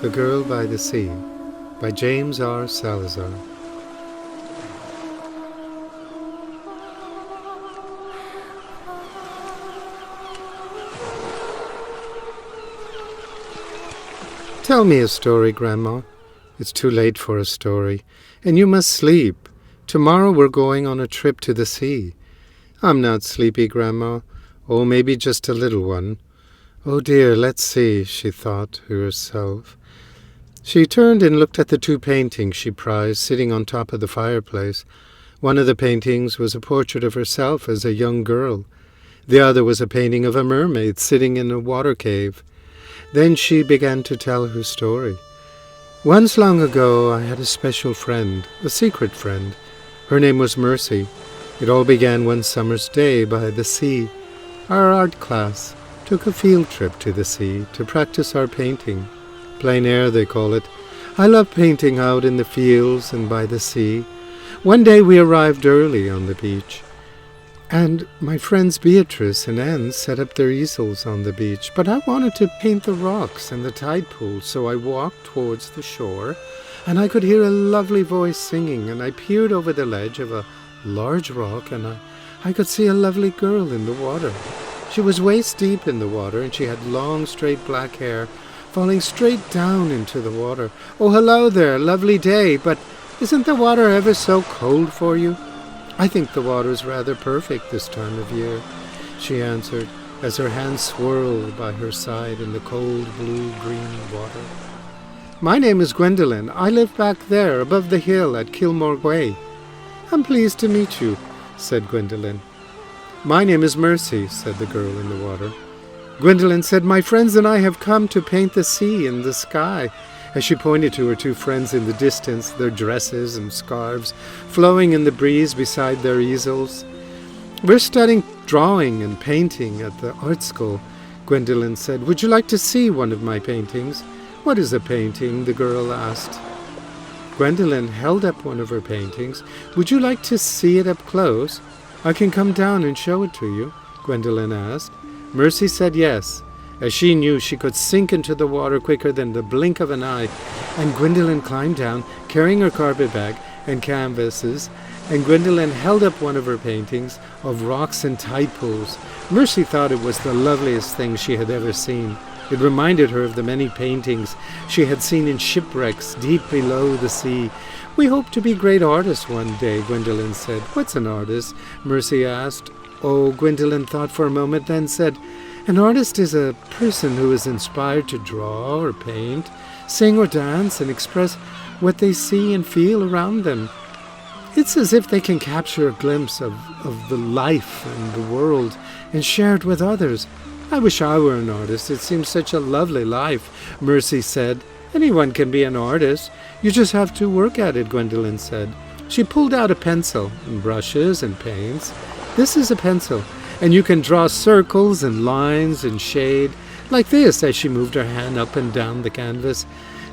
The Girl by the Sea by James R. Salazar. Tell me a story, Grandma. It's too late for a story, and you must sleep. Tomorrow we're going on a trip to the sea. I'm not sleepy, Grandma. Oh, maybe just a little one. Oh dear, let's see, she thought to herself. She turned and looked at the two paintings she prized sitting on top of the fireplace. One of the paintings was a portrait of herself as a young girl. The other was a painting of a mermaid sitting in a water cave. Then she began to tell her story. Once long ago I had a special friend, a secret friend. Her name was Mercy. It all began one summer's day by the sea. Our art class took a field trip to the sea to practice our painting. Plein air, they call it. I love painting out in the fields and by the sea. One day we arrived early on the beach, and my friends Beatrice and Anne set up their easels on the beach, but I wanted to paint the rocks and the tide pools, so I walked towards the shore, and I could hear a lovely voice singing, and I peered over the ledge of a large rock, and I could see a lovely girl in the water. She was waist deep in the water, and she had long, straight black hair falling straight down into the water. Oh, hello there, lovely day, but isn't the water ever so cold for you? I think the water's rather perfect this time of year, she answered, as her hand swirled by her side in the cold blue-green water. My name is Gwendolen. I live back there, above the hill at Kilmore Way. I'm pleased to meet you, said Gwendolen. My name is Mercy, said the girl in the water. Gwendolen said, my friends and I have come to paint the sea and the sky, as she pointed to her two friends in the distance, their dresses and scarves flowing in the breeze beside their easels. We're studying drawing and painting at the art school, Gwendolen said. Would you like to see one of my paintings? What is a painting? The girl asked. Gwendolen held up one of her paintings. Would you like to see it up close? I can come down and show it to you, Gwendolen asked. Mercy said yes, as she knew she could sink into the water quicker than the blink of an eye, and Gwendolen climbed down, carrying her carpet bag and canvases, and Gwendolen held up one of her paintings of rocks and tide pools. Mercy thought it was the loveliest thing she had ever seen. It reminded her of the many paintings she had seen in shipwrecks deep below the sea. We hope to be great artists one day, Gwendolen said. What's an artist? Mercy asked. Oh, Gwendolen thought for a moment, then said, an artist is a person who is inspired to draw or paint, sing or dance, and express what they see and feel around them. It's as if they can capture a glimpse of the life and the world and share it with others. I wish I were an artist. It seems such a lovely life, Mercy said. Anyone can be an artist. You just have to work at it, Gwendolen said. She pulled out a pencil and brushes and paints. This is a pencil, and you can draw circles and lines and shade, like this, as she moved her hand up and down the canvas.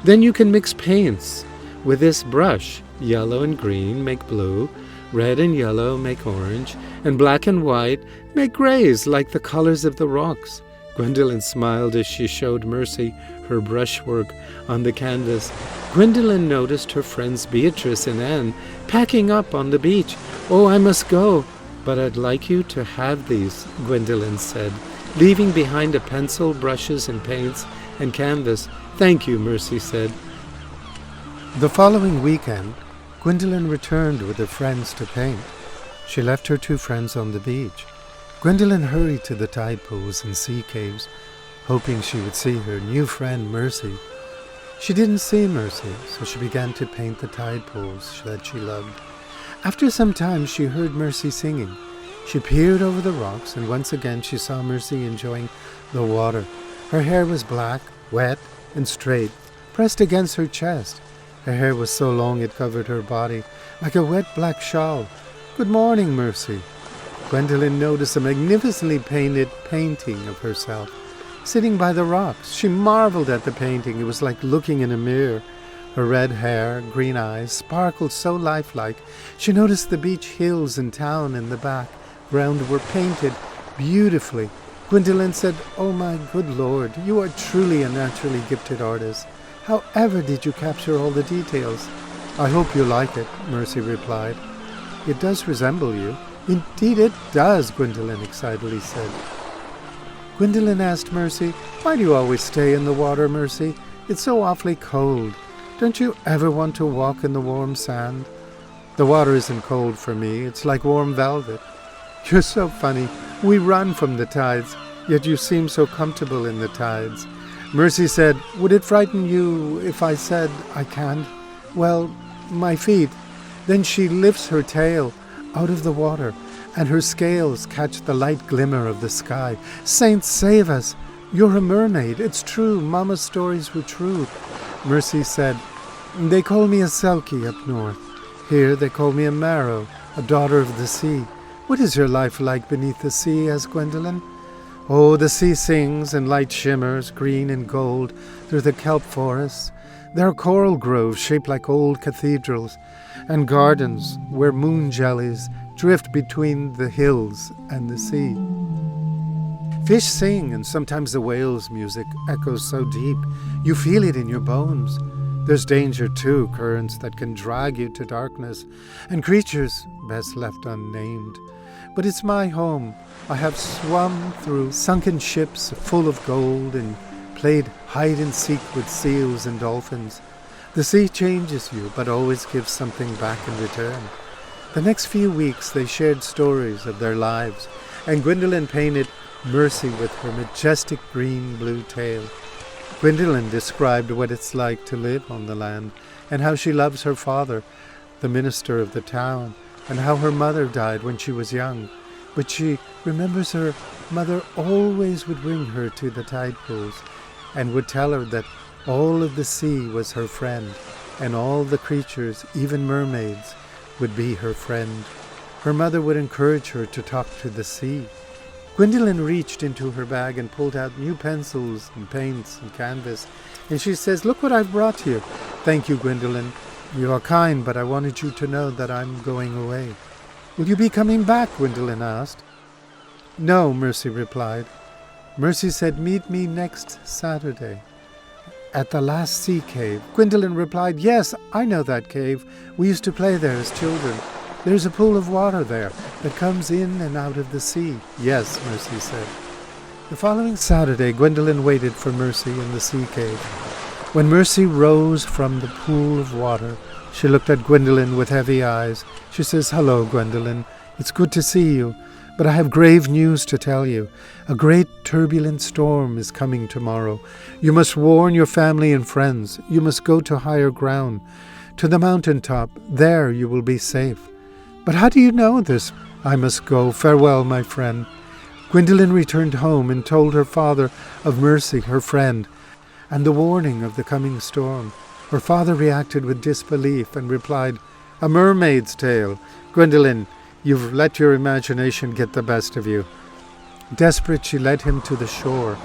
Then you can mix paints with this brush. Yellow and green make blue, red and yellow make orange, and black and white make grays, like the colors of the rocks. Gwendolen smiled as she showed Mercy her brushwork on the canvas. Gwendolen noticed her friends Beatrice and Anne packing up on the beach. Oh, I must go. But I'd like you to have these, Gwendolen said, leaving behind a pencil, brushes and paints and canvas. Thank you, Mercy said. The following weekend, Gwendolen returned with her friends to paint. She left her two friends on the beach. Gwendolen hurried to the tide pools and sea caves, hoping she would see her new friend Mercy. She didn't see Mercy, so she began to paint the tide pools that she loved. After some time, she heard Mercy singing. She peered over the rocks, and once again she saw Mercy enjoying the water. Her hair was black, wet, and straight, pressed against her chest. Her hair was so long it covered her body, like a wet black shawl. Good morning, Mercy. Gwendolen noticed a magnificently painted painting of herself, sitting by the rocks. She marveled at the painting. It was like looking in a mirror. Her red hair, green eyes, sparkled so lifelike. She noticed the beach hills and town in the back, background were painted beautifully. Gwendolen said, "Oh my good Lord, you are truly a naturally gifted artist. However did you capture all the details?" "I hope you like it," Mercy replied. "It does resemble you." "Indeed it does," Gwendolen excitedly said. Gwendolen asked Mercy, "Why do you always stay in the water, Mercy? It's so awfully cold. Don't you ever want to walk in the warm sand?" "The water isn't cold for me. It's like warm velvet." "You're so funny. We run from the tides, yet you seem so comfortable in the tides." Mercy said, "Would it frighten you if I said I can't? Well, my feet." Then she lifts her tail out of the water, and her scales catch the light glimmer of the sky. "Saints save us! You're a mermaid. It's true. Mama's stories were true." Mercy said, "They call me a Selkie up north. Here they call me a Marrow, a daughter of the sea." "What is your life like beneath the sea?" asked Gwendolen. "Oh, the sea sings and light shimmers, green and gold, through the kelp forests. There are coral groves shaped like old cathedrals, and gardens where moon jellies drift between the hills and the sea. Fish sing, and sometimes the whale's music echoes so deep you feel it in your bones. There's danger, too, currents that can drag you to darkness, and creatures best left unnamed. But it's my home. I have swum through sunken ships full of gold and played hide-and-seek with seals and dolphins. The sea changes you, but always gives something back in return." The next few weeks they shared stories of their lives, and Gwendolen painted Mercy with her majestic green-blue tail. Gwendolen described what it's like to live on the land, and how she loves her father, the minister of the town, and how her mother died when she was young. But she remembers her mother always would bring her to the tide pools, and would tell her that all of the sea was her friend, and all the creatures, even mermaids, would be her friend. Her mother would encourage her to talk to the sea. Gwendolen reached into her bag and pulled out new pencils and paints and canvas, and she says, "Look what I've brought you." "Thank you, Gwendolen. You are kind, but I wanted you to know that I'm going away." "Will you be coming back?" Gwendolen asked. "No," Mercy replied. Mercy said, "Meet me next Saturday at the last sea cave." Gwendolen replied, "Yes, I know that cave. We used to play there as children. There's a pool of water there that comes in and out of the sea." "Yes," Mercy said. The following Saturday, Gwendolen waited for Mercy in the sea cave. When Mercy rose from the pool of water, she looked at Gwendolen with heavy eyes. She says, "Hello, Gwendolen. It's good to see you. But I have grave news to tell you. A great turbulent storm is coming tomorrow. You must warn your family and friends. You must go to higher ground, to the mountain top. There you will be safe." "But how do you know this?" "I must go. Farewell, my friend." Gwendolen returned home and told her father of Mercy, her friend, and the warning of the coming storm. Her father reacted with disbelief and replied, "A mermaid's tale. Gwendolen, you've let your imagination get the best of you." Desperate, she led him to the shore.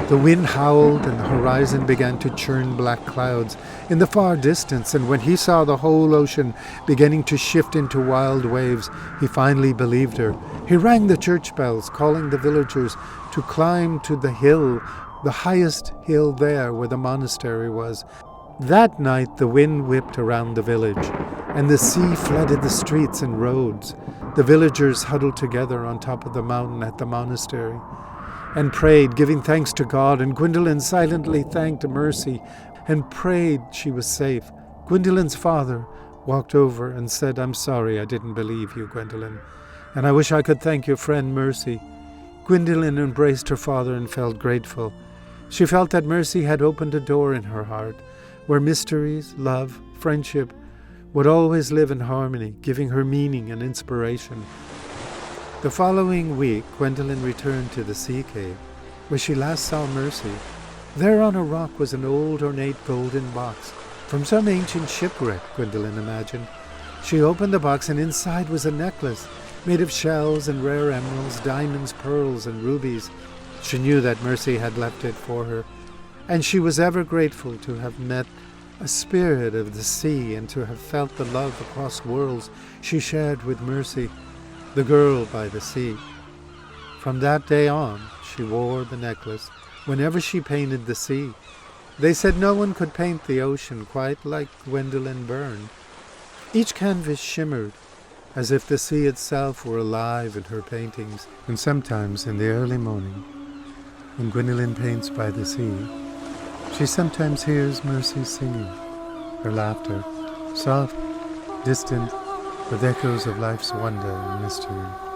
The wind howled and the horizon began to churn black clouds in the far distance, and when he saw the whole ocean beginning to shift into wild waves, he finally believed her. He rang the church bells, calling the villagers to climb to the hill, the highest hill there where the monastery was. That night the wind whipped around the village, and the sea flooded the streets and roads. The villagers huddled together on top of the mountain at the monastery and prayed, giving thanks to God, and Gwendolen silently thanked Mercy and prayed she was safe. Gwendolen's father walked over and said, "I'm sorry I didn't believe you, Gwendolen, and I wish I could thank your friend Mercy." Gwendolen embraced her father and felt grateful. She felt that Mercy had opened a door in her heart, where mysteries, love, friendship would always live in harmony, giving her meaning and inspiration. The following week, Gwendolen returned to the sea cave, where she last saw Mercy. There on a rock was an old ornate golden box, from some ancient shipwreck, Gwendolen imagined. She opened the box, and inside was a necklace made of shells and rare emeralds, diamonds, pearls, and rubies. She knew that Mercy had left it for her, and she was ever grateful to have met a spirit of the sea and to have felt the love across worlds she shared with Mercy. The Girl by the Sea. From that day on, she wore the necklace whenever she painted the sea. They said no one could paint the ocean quite like Gwendolyn Byrne. Each canvas shimmered, as if the sea itself were alive in her paintings. And sometimes in the early morning, when Gwendolyn paints by the sea, she sometimes hears Mercy singing, her laughter, soft, distant, with echoes of life's wonder and mystery.